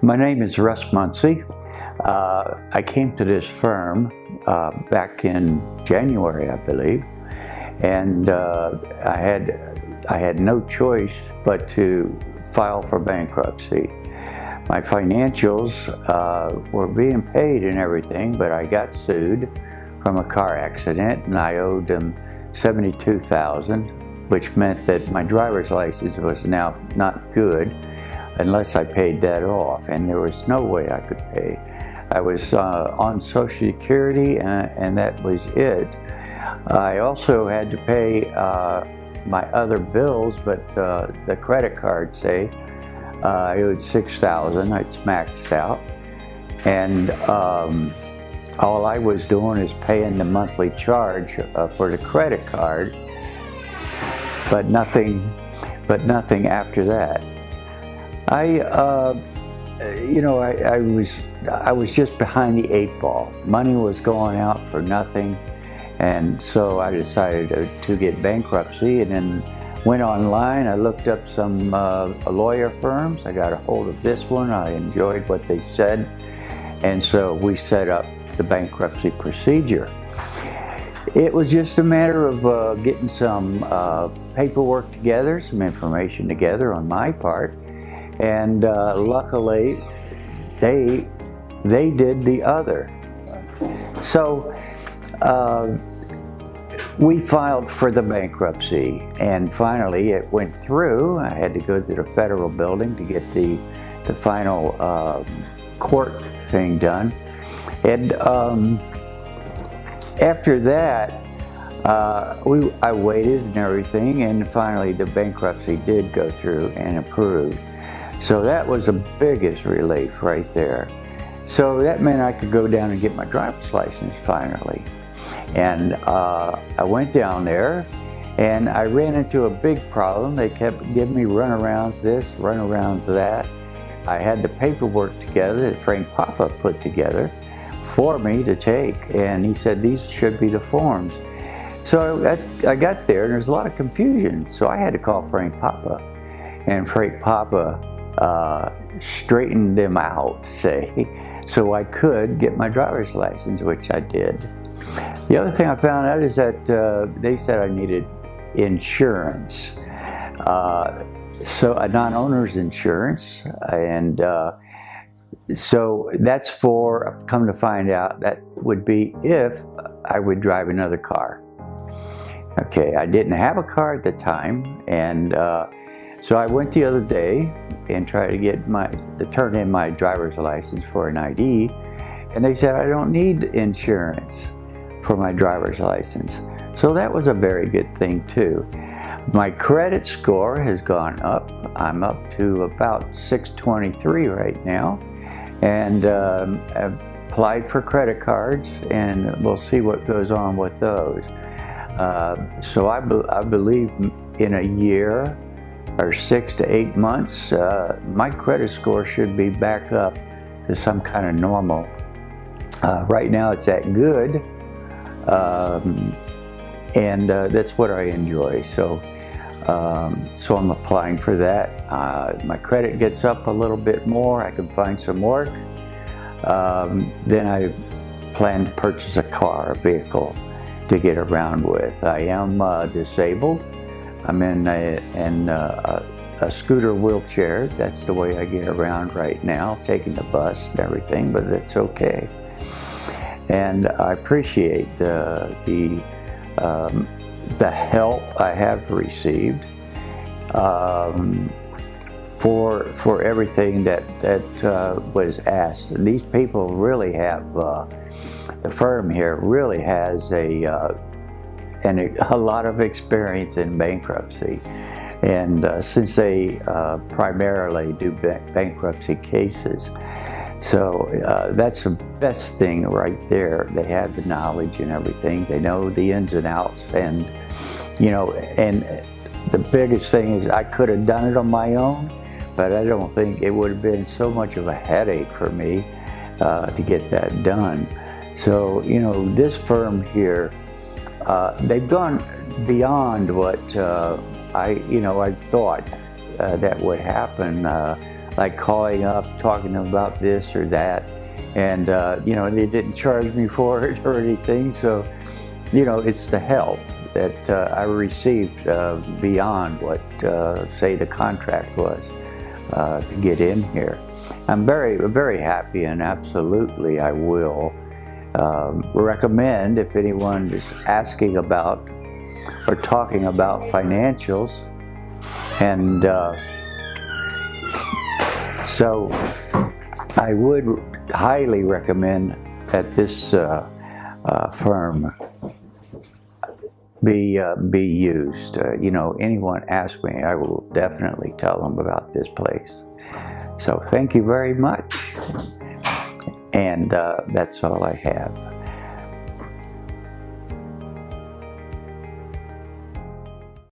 My name is Russ Muncey. I came to this firm back in January, I believe, and I had no choice but to file for bankruptcy. My financials were being paid and everything, but I got sued from a car accident, and I owed them $72,000, which meant that my driver's license was now not good unless I paid that off, and there was no way I could pay. I was on Social Security, and that was it. I also had to pay my other bills, but the credit card, say, I owed $6,000. It's maxed out, and all I was doing is paying the monthly charge for the credit card, but nothing after that. I was just behind the 8 ball. Money was going out for nothing, and so I decided to get bankruptcy, and then went online. I looked up some lawyer firms. I got a hold of this one. I enjoyed what they said, and so we set up the bankruptcy procedure. It was just a matter of getting some paperwork together, some information together on my part, and luckily they did the other. So we filed for the bankruptcy, and finally it went through. I had to go to the federal building to get the final court thing done, and after that I waited and everything, and finally the bankruptcy did go through and approved. So that was the biggest relief right there. So that meant I could go down and get my driver's license finally. And I went down there, and I ran into a big problem. They kept giving me runarounds this, runarounds that. I had the paperwork together that Frank Papa put together for me to take, and he said these should be the forms. So I got there, and there's a lot of confusion. So I had to call Frank Papa, and Frank Papa straightened them out, say, so I could get my driver's license, which I did. The other thing I found out is that they said I needed insurance, so a non-owner's insurance, and so that's for, come to find out, that would be if I would drive another car. Okay, I didn't have a car at the time, and so I went the other day and tried to get to turn in my driver's license for an ID, and they said I don't need insurance for my driver's license. So that was a very good thing too. My credit score has gone up. I'm up to about 623 right now, and I've applied for credit cards, and we'll see what goes on with those. So I believe in a year or 6 to 8 months, my credit score should be back up to some kind of normal. Right now it's at good, and that's what I enjoy. So I'm applying for that. My credit gets up a little bit more. I can find some work. Then I plan to purchase a vehicle to get around with. I am disabled. I'm in a scooter wheelchair. That's the way I get around right now, taking the bus and everything, but it's okay. And I appreciate the help I have received for everything that was asked. And these people really have, the firm here really has a lot of experience in bankruptcy. And since they primarily do bankruptcy cases, so that's the best thing right there. They have the knowledge and everything. They know the ins and outs, and and the biggest thing is I could have done it on my own, but I don't think it would have been so much of a headache for me to get that done. So this firm here, they've gone beyond what I thought that would happen. A like calling up, talking to them about this or that. And, you know, they didn't charge me for it or anything. So, you know, it's the help that I received beyond what, say, the contract was to get in here. I'm very, very happy, and absolutely I will recommend, if anyone is asking about or talking about financials. And so I would highly recommend that this firm be used. You know, anyone ask me, I will definitely tell them about this place. So thank you very much. And that's all I have.